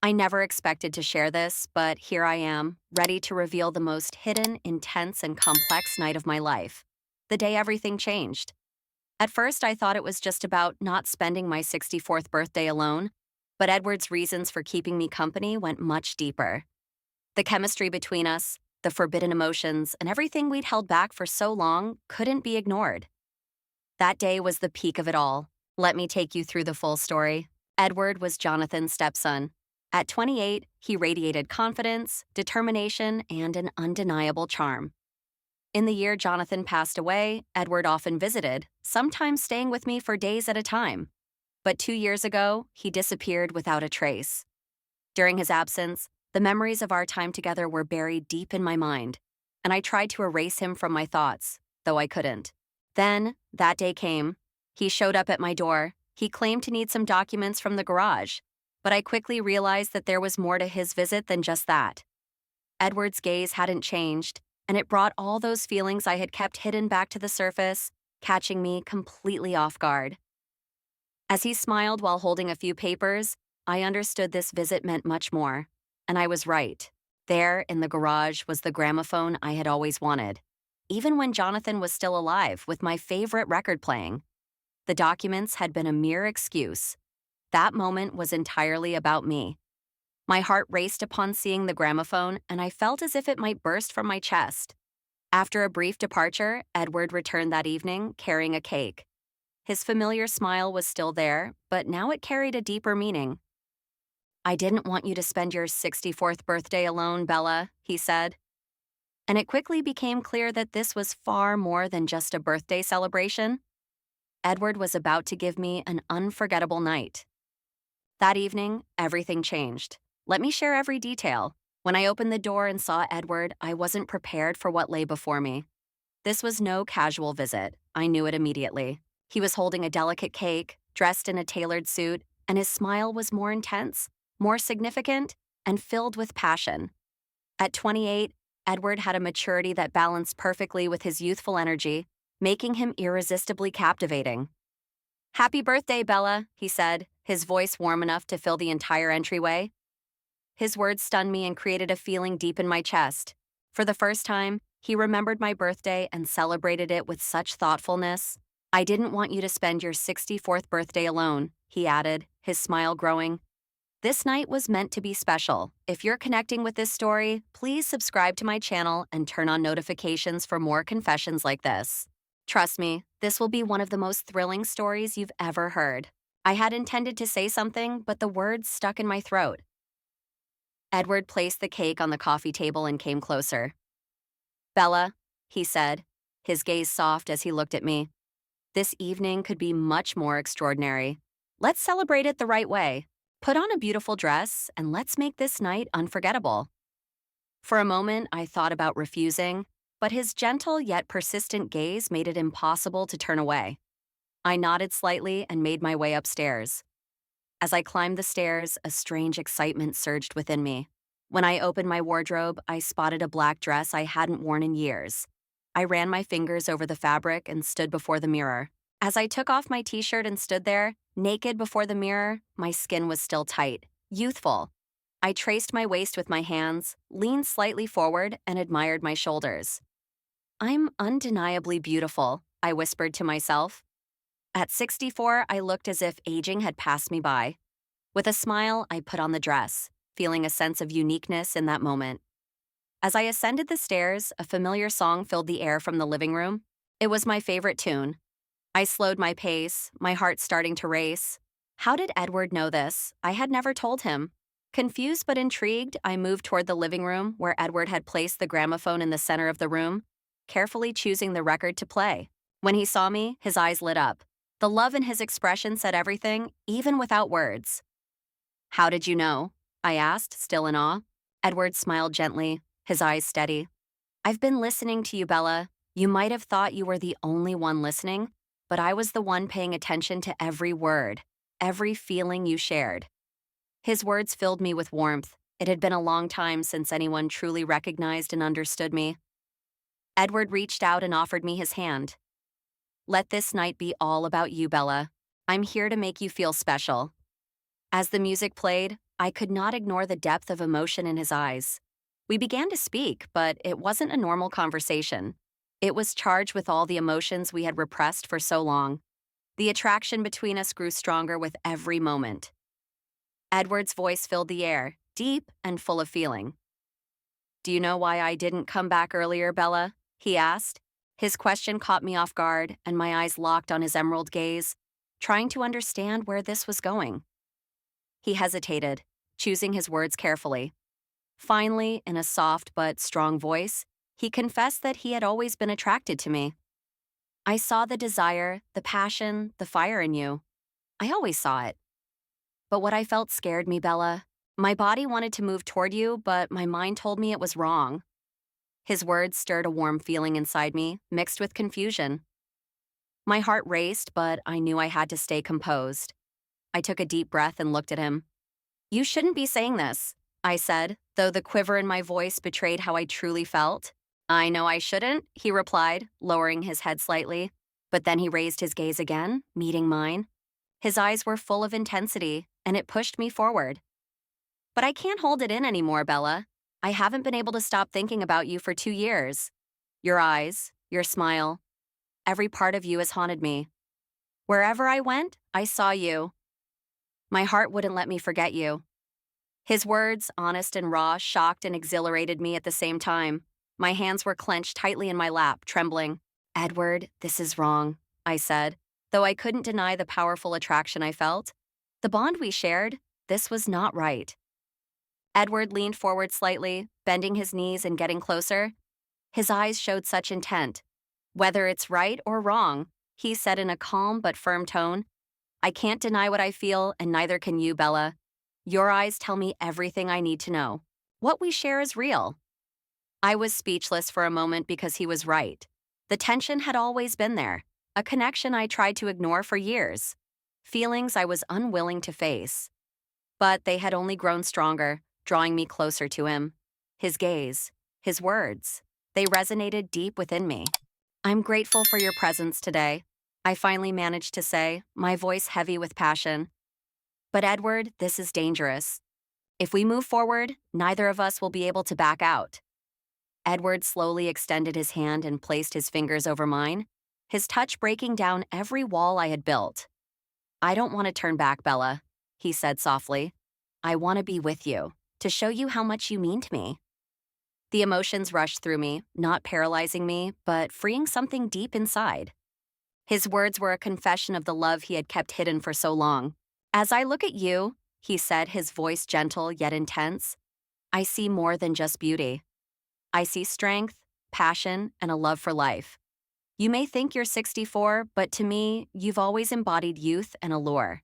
I never expected to share this, but here I am, ready to reveal the most hidden, intense, and complex night of my life. The day everything changed. At first, I thought it was just about not spending my 64th birthday alone, but Edward's reasons for keeping me company went much deeper. The chemistry between us, the forbidden emotions, and everything we'd held back for so long couldn't be ignored. That day was the peak of it all. Let me take you through the full story. Edward was Jonathan's stepson. At 28, he radiated confidence, determination, and an undeniable charm. In the year Jonathan passed away, Edward often visited, sometimes staying with me for days at a time. But 2 years ago, he disappeared without a trace. During his absence, the memories of our time together were buried deep in my mind, and I tried to erase him from my thoughts, though I couldn't. Then, that day came. He showed up at my door. He claimed to need some documents from the garage, but I quickly realized that there was more to his visit than just that. Edward's gaze hadn't changed, and it brought all those feelings I had kept hidden back to the surface, catching me completely off guard. As he smiled while holding a few papers, I understood this visit meant much more. And I was right. There, in the garage, was the gramophone I had always wanted. Even when Jonathan was still alive, with my favorite record playing. The documents had been a mere excuse. That moment was entirely about me. My heart raced upon seeing the gramophone, and I felt as if it might burst from my chest. After a brief departure, Edward returned that evening, carrying a cake. His familiar smile was still there, but now it carried a deeper meaning. "I didn't want you to spend your 64th birthday alone, Bella," he said. And it quickly became clear that this was far more than just a birthday celebration. Edward was about to give me an unforgettable night. That evening, everything changed. Let me share every detail. When I opened the door and saw Edward, I wasn't prepared for what lay before me. This was no casual visit. I knew it immediately. He was holding a delicate cake, dressed in a tailored suit, and his smile was more intense, more significant, and filled with passion. At 28, Edward had a maturity that balanced perfectly with his youthful energy, making him irresistibly captivating. "Happy birthday, Bella," he said, his voice warm enough to fill the entire entryway. His words stunned me and created a feeling deep in my chest. For the first time, he remembered my birthday and celebrated it with such thoughtfulness. "I didn't want you to spend your 64th birthday alone," he added, his smile growing. "This night was meant to be special. If you're connecting with this story, please subscribe to my channel and turn on notifications for more confessions like this. Trust me, this will be one of the most thrilling stories you've ever heard." I had intended to say something, but the words stuck in my throat. Edward placed the cake on the coffee table and came closer. "Bella," he said, his gaze soft as he looked at me. "This evening could be much more extraordinary. Let's celebrate it the right way. Put on a beautiful dress, and let's make this night unforgettable." For a moment, I thought about refusing, but his gentle yet persistent gaze made it impossible to turn away. I nodded slightly and made my way upstairs. As I climbed the stairs, a strange excitement surged within me. When I opened my wardrobe, I spotted a black dress I hadn't worn in years. I ran my fingers over the fabric and stood before the mirror. As I took off my t-shirt and stood there, naked before the mirror, my skin was still tight, youthful. I traced my waist with my hands, leaned slightly forward, and admired my shoulders. "I'm undeniably beautiful," I whispered to myself. At 64, I looked as if aging had passed me by. With a smile, I put on the dress, feeling a sense of uniqueness in that moment. As I ascended the stairs, a familiar song filled the air from the living room. It was my favorite tune. I slowed my pace, my heart starting to race. How did Edward know this? I had never told him. Confused but intrigued, I moved toward the living room where Edward had placed the gramophone in the center of the room, carefully choosing the record to play. When he saw me, his eyes lit up. The love in his expression said everything, even without words. "How did you know?" I asked, still in awe. Edward smiled gently, his eyes steady. "I've been listening to you, Bella. You might have thought you were the only one listening, but I was the one paying attention to every word, every feeling you shared." His words filled me with warmth. It had been a long time since anyone truly recognized and understood me. Edward reached out and offered me his hand. "Let this night be all about you, Bella. I'm here to make you feel special." As the music played, I could not ignore the depth of emotion in his eyes. We began to speak, but it wasn't a normal conversation. It was charged with all the emotions we had repressed for so long. The attraction between us grew stronger with every moment. Edward's voice filled the air, deep and full of feeling. "Do you know why I didn't come back earlier, Bella?" he asked. His question caught me off guard, and my eyes locked on his emerald gaze, trying to understand where this was going. He hesitated, choosing his words carefully. Finally, in a soft but strong voice, he confessed that he had always been attracted to me. "I saw the desire, the passion, the fire in you. I always saw it. But what I felt scared me, Bella. My body wanted to move toward you, but my mind told me it was wrong." His words stirred a warm feeling inside me, mixed with confusion. My heart raced, but I knew I had to stay composed. I took a deep breath and looked at him. "You shouldn't be saying this," I said, though the quiver in my voice betrayed how I truly felt. "I know I shouldn't," he replied, lowering his head slightly. But then he raised his gaze again, meeting mine. His eyes were full of intensity, and it pushed me forward. "But I can't hold it in anymore, Bella. I haven't been able to stop thinking about you for 2 years. Your eyes, your smile, every part of you has haunted me. Wherever I went, I saw you. My heart wouldn't let me forget you." His words, honest and raw, shocked and exhilarated me at the same time. My hands were clenched tightly in my lap, trembling. "Edward, this is wrong," I said, though I couldn't deny the powerful attraction I felt. The bond we shared, this was not right. Edward leaned forward slightly, bending his knees and getting closer. His eyes showed such intent. "Whether it's right or wrong," he said in a calm but firm tone, "I can't deny what I feel, and neither can you, Bella. Your eyes tell me everything I need to know. What we share is real." I was speechless for a moment because he was right. The tension had always been there, a connection I tried to ignore for years, feelings I was unwilling to face. But they had only grown stronger, drawing me closer to him. His gaze, his words, they resonated deep within me. "I'm grateful for your presence today," I finally managed to say, my voice heavy with passion. "But Edward, this is dangerous. If we move forward, neither of us will be able to back out." Edward slowly extended his hand and placed his fingers over mine, his touch breaking down every wall I had built. "I don't want to turn back, Bella," he said softly. "I want to be with you, to show you how much you mean to me." The emotions rushed through me, not paralyzing me, but freeing something deep inside. His words were a confession of the love he had kept hidden for so long. "As I look at you," he said, his voice gentle yet intense, "I see more than just beauty. I see strength, passion, and a love for life. You may think you're 64, but to me, you've always embodied youth and allure.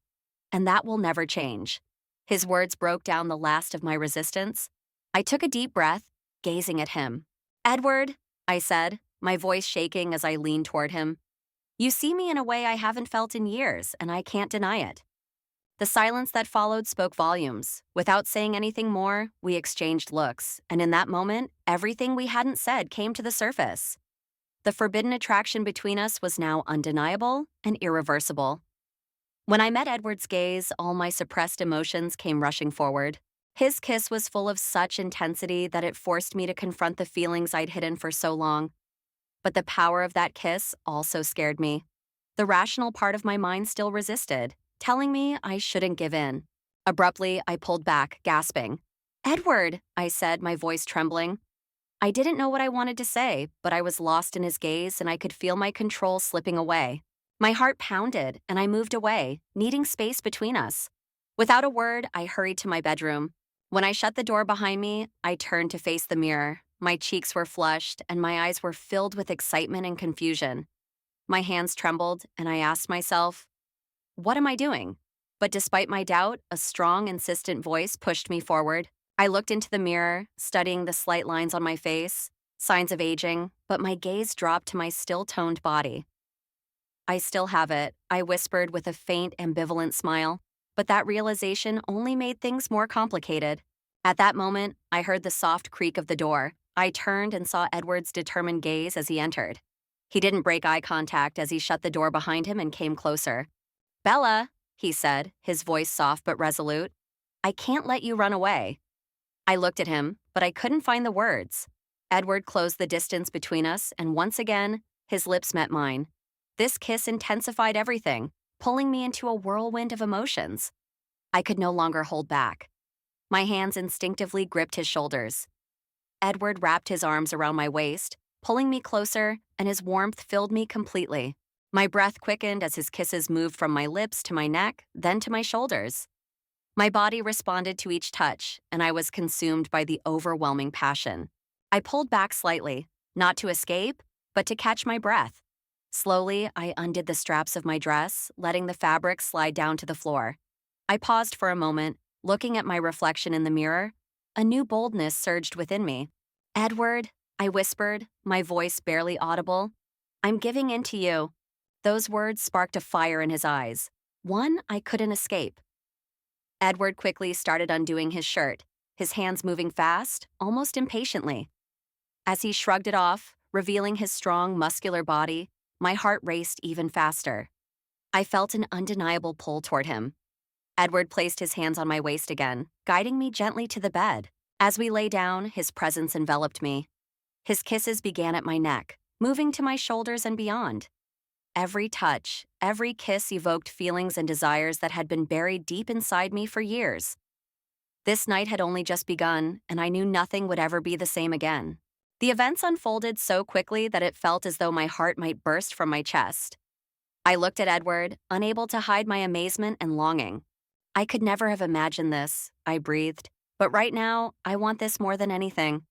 And that will never change." His words broke down the last of my resistance. I took a deep breath, gazing at him. "Edward," I said, my voice shaking as I leaned toward him, "you see me in a way I haven't felt in years, and I can't deny it." The silence that followed spoke volumes. Without saying anything more, we exchanged looks, and in that moment, everything we hadn't said came to the surface. The forbidden attraction between us was now undeniable and irreversible. When I met Edward's gaze, all my suppressed emotions came rushing forward. His kiss was full of such intensity that it forced me to confront the feelings I'd hidden for so long. But the power of that kiss also scared me. The rational part of my mind still resisted, telling me I shouldn't give in. Abruptly, I pulled back, gasping. "Edward," I said, my voice trembling. I didn't know what I wanted to say, but I was lost in his gaze and I could feel my control slipping away. My heart pounded, and I moved away, needing space between us. Without a word, I hurried to my bedroom. When I shut the door behind me, I turned to face the mirror. My cheeks were flushed, and my eyes were filled with excitement and confusion. My hands trembled, and I asked myself, what am I doing? But despite my doubt, a strong, insistent voice pushed me forward. I looked into the mirror, studying the slight lines on my face, signs of aging, but my gaze dropped to my still-toned body. "I still have it," I whispered with a faint, ambivalent smile, but that realization only made things more complicated. At that moment, I heard the soft creak of the door. I turned and saw Edward's determined gaze as he entered. He didn't break eye contact as he shut the door behind him and came closer. "Bella," he said, his voice soft but resolute. I can't let you run away. I looked at him, but I couldn't find the words. Edward closed the distance between us, and once again, his lips met mine. This kiss intensified everything, pulling me into a whirlwind of emotions. I could no longer hold back. My hands instinctively gripped his shoulders. Edward wrapped his arms around my waist, pulling me closer, and his warmth filled me completely. My breath quickened as his kisses moved from my lips to my neck, then to my shoulders. My body responded to each touch, and I was consumed by the overwhelming passion. I pulled back slightly, not to escape, but to catch my breath. Slowly, I undid the straps of my dress, letting the fabric slide down to the floor. I paused for a moment, looking at my reflection in the mirror. A new boldness surged within me. Edward, I whispered, my voice barely audible. I'm giving in to you. Those words sparked a fire in his eyes, one I couldn't escape. Edward quickly started undoing his shirt, his hands moving fast, almost impatiently. As he shrugged it off, revealing his strong, muscular body, my heart raced even faster. I felt an undeniable pull toward him. Edward placed his hands on my waist again, guiding me gently to the bed. As we lay down, his presence enveloped me. His kisses began at my neck, moving to my shoulders and beyond. Every touch, every kiss evoked feelings and desires that had been buried deep inside me for years. This night had only just begun, and I knew nothing would ever be the same again. The events unfolded so quickly that it felt as though my heart might burst from my chest. I looked at Edward, unable to hide my amazement and longing. I could never have imagined this, I breathed, but right now, I want this more than anything.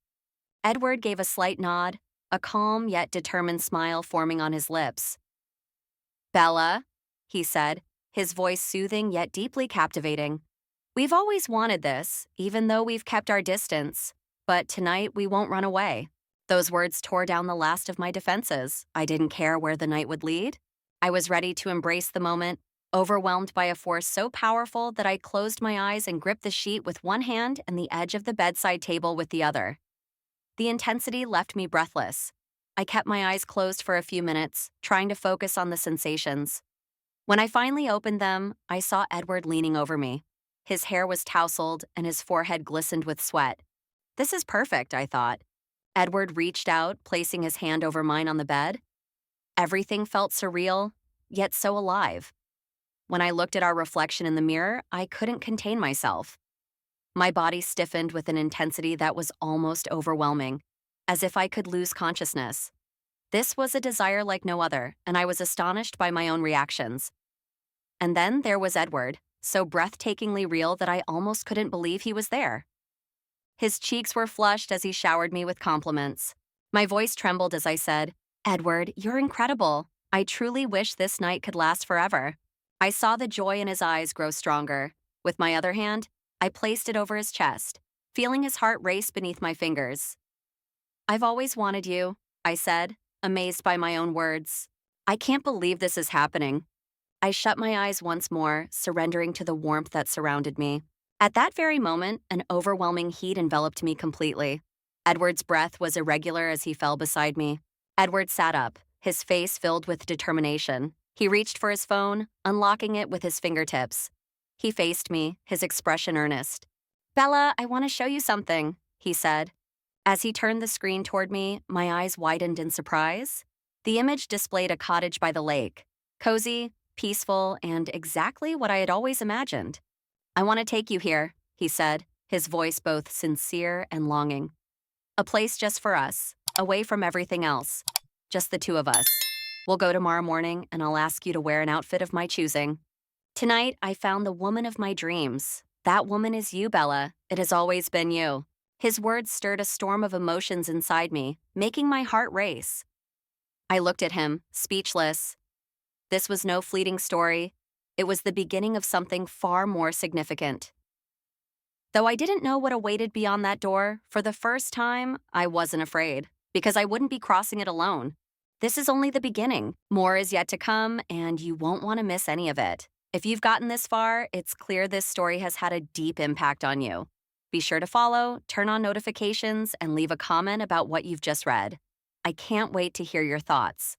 Edward gave a slight nod, a calm yet determined smile forming on his lips. Bella, he said, his voice soothing yet deeply captivating. We've always wanted this, even though we've kept our distance. But tonight we won't run away. Those words tore down the last of my defenses. I didn't care where the night would lead. I was ready to embrace the moment, overwhelmed by a force so powerful that I closed my eyes and gripped the sheet with one hand and the edge of the bedside table with the other. The intensity left me breathless. I kept my eyes closed for a few minutes, trying to focus on the sensations. When I finally opened them, I saw Edward leaning over me. His hair was tousled and his forehead glistened with sweat. This is perfect, I thought. Edward reached out, placing his hand over mine on the bed. Everything felt surreal, yet so alive. When I looked at our reflection in the mirror, I couldn't contain myself. My body stiffened with an intensity that was almost overwhelming, as if I could lose consciousness. This was a desire like no other, and I was astonished by my own reactions. And then there was Edward, so breathtakingly real that I almost couldn't believe he was there. His cheeks were flushed as he showered me with compliments. My voice trembled as I said, "Edward, you're incredible. I truly wish this night could last forever." I saw the joy in his eyes grow stronger. With my other hand, I placed it over his chest, feeling his heart race beneath my fingers. "I've always wanted you," I said, amazed by my own words. "I can't believe this is happening." I shut my eyes once more, surrendering to the warmth that surrounded me. At that very moment, an overwhelming heat enveloped me completely. Edward's breath was irregular as he fell beside me. Edward sat up, his face filled with determination. He reached for his phone, unlocking it with his fingertips. He faced me, his expression earnest. "Bella, I want to show you something," he said. As he turned the screen toward me, my eyes widened in surprise. The image displayed a cottage by the lake, cozy, peaceful, and exactly what I had always imagined. "I want to take you here," he said, his voice both sincere and longing. "A place just for us, away from everything else. Just the two of us. We'll go tomorrow morning, and I'll ask you to wear an outfit of my choosing. Tonight, I found the woman of my dreams. That woman is you, Bella. It has always been you." His words stirred a storm of emotions inside me, making my heart race. I looked at him, speechless. This was no fleeting story. It was the beginning of something far more significant. Though I didn't know what awaited beyond that door, for the first time, I wasn't afraid, because I wouldn't be crossing it alone. This is only the beginning. More is yet to come, and you won't want to miss any of it. If you've gotten this far, it's clear this story has had a deep impact on you. Be sure to follow, turn on notifications, and leave a comment about what you've just read. I can't wait to hear your thoughts.